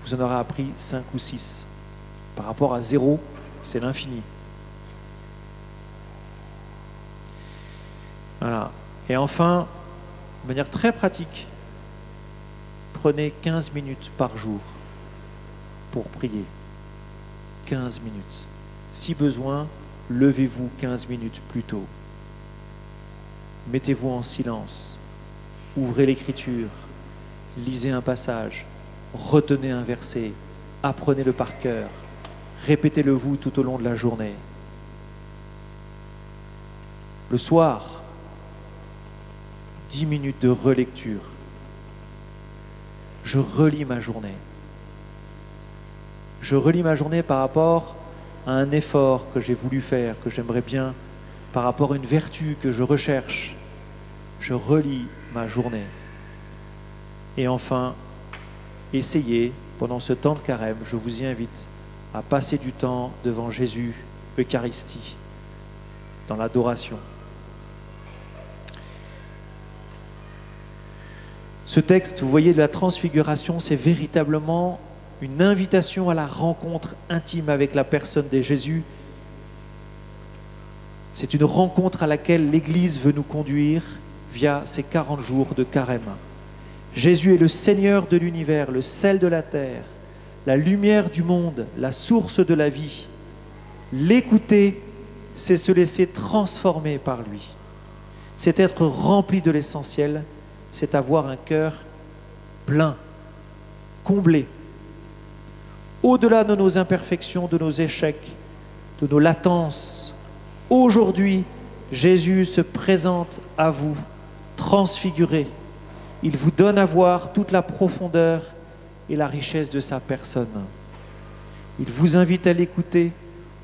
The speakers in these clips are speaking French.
vous en aurez appris 5 ou 6. Par rapport à 0, c'est l'infini. Voilà. Et enfin, de manière très pratique, prenez 15 minutes par jour pour prier. 15 minutes. Si besoin, levez-vous 15 minutes plus tôt. Mettez-vous en silence. Ouvrez l'Écriture. Lisez un passage. Retenez un verset. Apprenez-le par cœur. Répétez-le vous tout au long de la journée. Le soir, 10 minutes de relecture. Je relis ma journée. Je relis ma journée par rapport à un effort que j'ai voulu faire, que j'aimerais bien, par rapport à une vertu que je recherche. Je relis ma journée. Et enfin, essayez, pendant ce temps de carême, je vous y invite à passer du temps devant Jésus, Eucharistie, dans l'adoration. Ce texte, vous voyez, de la transfiguration, c'est véritablement une invitation à la rencontre intime avec la personne de Jésus. C'est une rencontre à laquelle l'Église veut nous conduire via ces 40 jours de carême. Jésus est le Seigneur de l'univers, le sel de la terre, la lumière du monde, la source de la vie. L'écouter, c'est se laisser transformer par lui. C'est être rempli de l'essentiel, c'est avoir un cœur plein, comblé. Au-delà de nos imperfections, de nos échecs, de nos latences, aujourd'hui, Jésus se présente à vous, transfiguré. Il vous donne à voir toute la profondeur et la richesse de sa personne. Il vous invite à l'écouter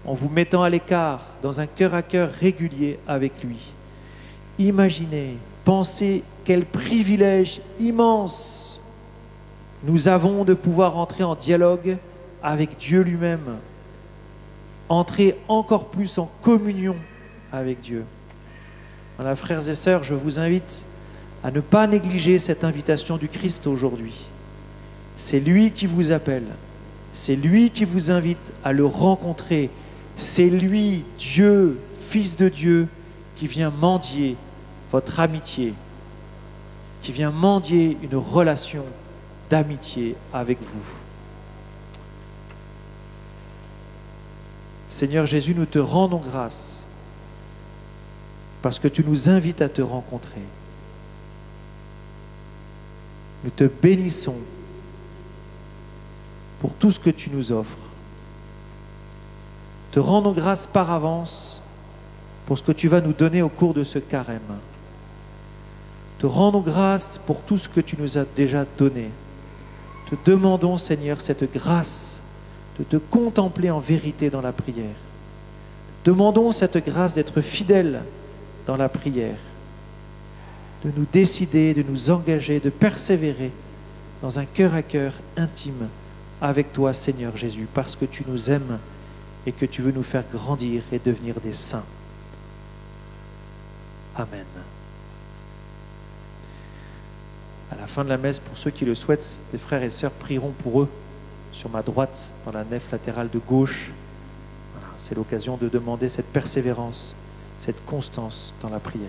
en vous mettant à l'écart dans un cœur à cœur régulier avec lui. Imaginez, pensez quel privilège immense nous avons de pouvoir entrer en dialogue avec Dieu lui-même, entrer encore plus en communion avec Dieu. Voilà, frères et sœurs, je vous invite à ne pas négliger cette invitation du Christ aujourd'hui. C'est lui qui vous appelle, c'est lui qui vous invite à le rencontrer, c'est lui, Dieu, Fils de Dieu, qui vient mendier votre amitié, qui vient mendier une relation d'amitié avec vous. Seigneur Jésus, nous te rendons grâce parce que tu nous invites à te rencontrer. Nous te bénissons pour tout ce que tu nous offres. Te rendons grâce par avance pour ce que tu vas nous donner au cours de ce carême. Te rendons grâce pour tout ce que tu nous as déjà donné. Te demandons, Seigneur, cette grâce de te contempler en vérité dans la prière. Demandons cette grâce d'être fidèles dans la prière, de nous décider, de nous engager, de persévérer dans un cœur à cœur intime avec toi, Seigneur Jésus, parce que tu nous aimes et que tu veux nous faire grandir et devenir des saints. Amen. À la fin de la messe, pour ceux qui le souhaitent, les frères et sœurs prieront pour eux sur ma droite, dans la nef latérale de gauche. Voilà, c'est l'occasion de demander cette persévérance, cette constance dans la prière.